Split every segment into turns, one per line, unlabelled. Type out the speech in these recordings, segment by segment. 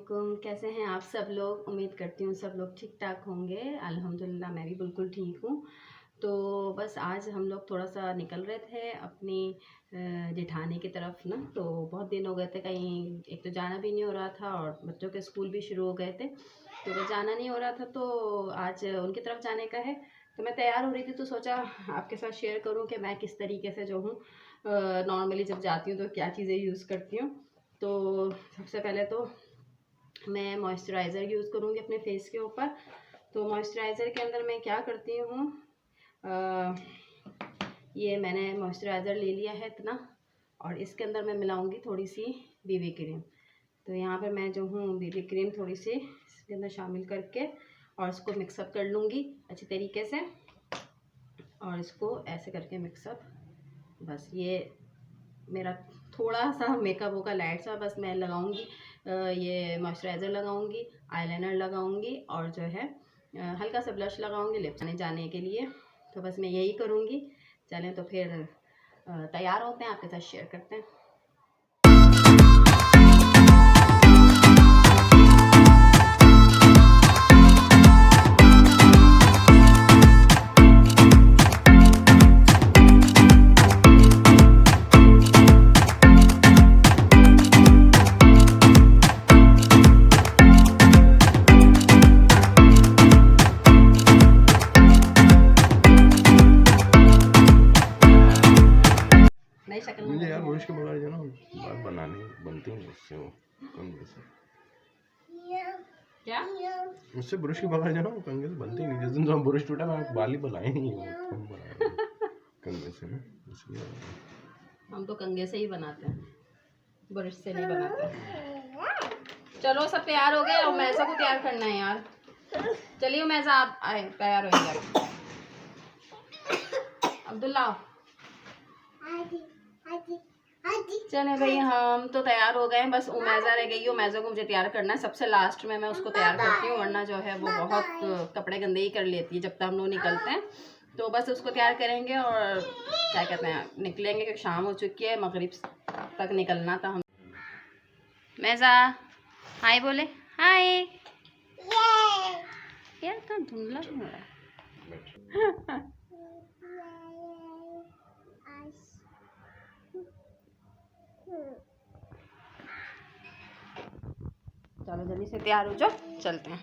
अस्सलामुअलैकुम। कैसे हैं आप सब लोग? उम्मीद करती हूँ सब लोग ठीक ठाक होंगे। अल्हम्दुलिल्लाह मैं भी बिल्कुल ठीक हूँ। तो बस आज हम लोग थोड़ा सा निकल रहे थे अपनी जेठानी की तरफ ना। तो बहुत दिन हो गए थे, कहीं एक तो जाना भी नहीं हो रहा था और बच्चों के स्कूल भी शुरू हो गए थे, तो बस जाना नहीं हो रहा था। तो आज उनकी तरफ जाने का है, तो मैं तैयार हो रही थी, तो सोचा आपके साथ शेयर करूं कि मैं किस तरीके से जो हूँ नॉर्मली जब जाती हूँ तो क्या चीज़ें यूज़ करती हूँ। तो सबसे पहले तो मैं मॉइस्चराइज़र यूज़ करूँगी अपने फेस के ऊपर। तो मॉइस्चराइज़र के अंदर मैं क्या करती हूँ, ये मैंने मॉइस्चराइज़र ले लिया है इतना, और इसके अंदर मैं मिलाऊंगी थोड़ी सी बीबी क्रीम। तो यहाँ पर मैं जो हूँ बीबी क्रीम थोड़ी सी इसके अंदर शामिल करके और इसको मिक्सअप कर लूँगी अच्छी तरीके से, और इसको ऐसे करके मिक्सअप। बस ये मेरा थोड़ा सा मेकअप होगा लाइट सा, बस मैं लगाऊंगी ये मॉइस्चराइज़र लगाऊंगी, आईलाइनर लगाऊंगी, और जो है हल्का सा ब्लश लगाऊंगी लिप्स में जाने के लिए। तो बस मैं यही करूंगी। चलें तो फिर तैयार होते हैं, आपके साथ शेयर करते हैं।
मुझे यार ब्रश के बगैर जो ना बाल बनाने बनती नहीं उससे, वो कंघे से।
क्या
उससे ब्रश के बगैर जो ना कंघे से बनती नहीं। जिस दिन तो ब्रश टूटा मैं बाल ही बनाए नहीं, वो हम बनाए कंघे से ना, इसलिए।
हम तो कंघे से ही बनाते हैं, ब्रश से नहीं बनाते। चलो सब तैयार हो गए, और मैसा को तैयार करना है यार। चलिए मैसा आप आए, तैयार हो गए। अब्दुल्ला चले भाई, हम तो तैयार हो गए हैं, बस उमैजा रह गई है। उमैजा को मुझे तैयार करना है, सबसे लास्ट में मैं उसको तैयार करती हूँ, वरना जो है वो बहुत कपड़े गंदे ही कर लेती है जब तक हम लोग निकलते हैं। तो बस उसको तैयार करेंगे और क्या कहते हैं निकलेंगे, क्योंकि शाम हो चुकी है, मगरिब तक निकलना था हम। मैजा हाय बोले, हाय यार, तो धुंधला क्यों हो रहा है? चलो जल्दी से तैयार हो जाओ, चलते हैं।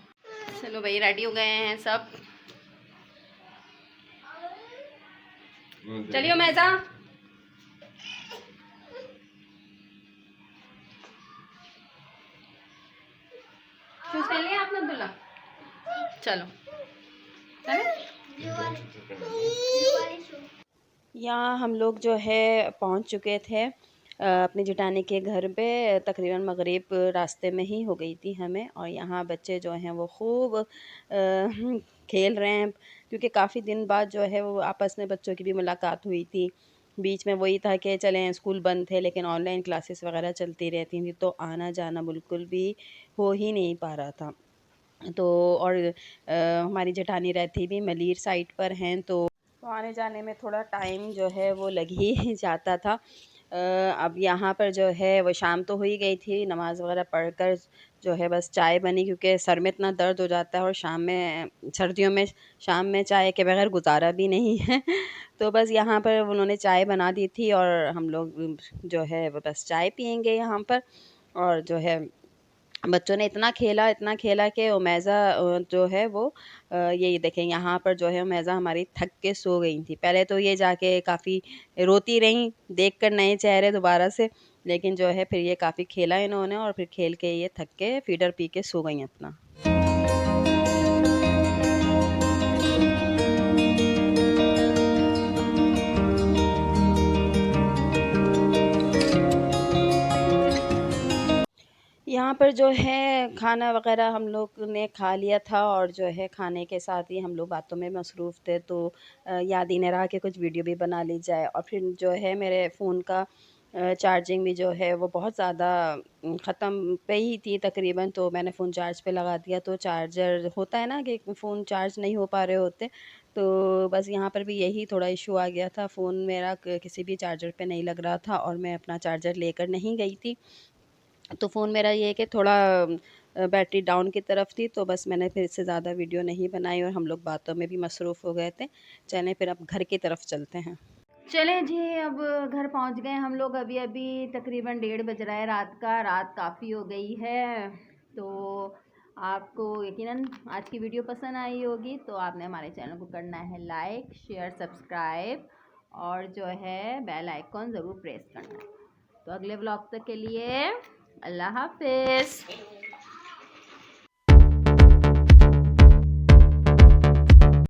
चलो भाई रेडी हो गए हैं सब, चलिए मैजा। शूज पहन लिया आपने अब्दुल्ला? चलो यहाँ हम लोग जो है पहुँच चुके थे अपनी जेठानी के घर पे। तकरीबन मगरिब रास्ते में ही हो गई थी हमें, और यहाँ बच्चे जो हैं वो खूब खेल रहे हैं, क्योंकि काफ़ी दिन बाद जो है वो आपस में बच्चों की भी मुलाकात हुई थी। बीच में वही था कि चलें स्कूल बंद थे, लेकिन ऑनलाइन क्लासेस वगैरह चलती रहती थी, तो आना जाना बिल्कुल भी हो ही नहीं पा रहा था। तो और हमारी जेठानी रहती भी मलीर साइड पर हैं, तो आने जाने में थोड़ा टाइम जो है वो लग ही जाता था। अब यहाँ पर जो है वो शाम तो हो ही गई थी, नमाज़ वगैरह पढ़कर जो है बस चाय बनी, क्योंकि सर में इतना दर्द हो जाता है और शाम में सर्दियों में शाम में चाय के बगैर गुजारा भी नहीं है। तो बस यहाँ पर उन्होंने चाय बना दी थी, और हम लोग जो है वो बस चाय पियेंगे यहाँ पर। और जो है बच्चों ने इतना खेला कि उमैज़ा जो है वो ये देखें यहाँ पर जो है उमैज़ा हमारी थक के सो गई थी। पहले तो ये जाके काफ़ी रोती रहीं देखकर नए चेहरे दोबारा से, लेकिन जो है फिर ये काफ़ी खेला इन्होंने, और फिर खेल के ये थक के फीडर पी के सो गई अपना। यहाँ पर जो है खाना वगैरह हम लोग ने खा लिया था, और जो है खाने के साथ ही हम लोग बातों में मसरूफ़ थे, तो याद ही नहीं रहा कि कुछ वीडियो भी बना ली जाए। और फिर जो है मेरे फ़ोन का चार्जिंग भी जो है वो बहुत ज़्यादा ख़त्म पे ही थी तकरीबन, तो मैंने फ़ोन चार्ज पे लगा दिया। तो चार्जर होता है ना कि फ़ोन चार्ज नहीं हो पा रहे होते, तो बस यहाँ पर भी यही थोड़ा इशू आ गया था। फ़ोन मेरा किसी भी चार्जर पे नहीं लग रहा था, और मैं अपना चार्जर लेकर नहीं गई थी, तो फ़ोन मेरा ये है कि थोड़ा बैटरी डाउन की तरफ थी, तो बस मैंने फिर इससे ज़्यादा वीडियो नहीं बनाई और हम लोग बातों में भी मसरूफ़ हो गए थे। चलें फिर अब घर की तरफ चलते हैं। चलें जी, अब घर पहुंच गए हम लोग। अभी अभी तकरीबन 1:30 बज रहा है रात का। रात काफ़ी हो गई है। तो आपको यकीनन आज की वीडियो पसंद आई होगी, तो आपने हमारे चैनल को करना है लाइक, शेयर, सब्सक्राइब और जो है बेल आइकॉन ज़रूर प्रेस करना है। तो अगले व्लॉग तक के लिए अल्लाह हाफिज़।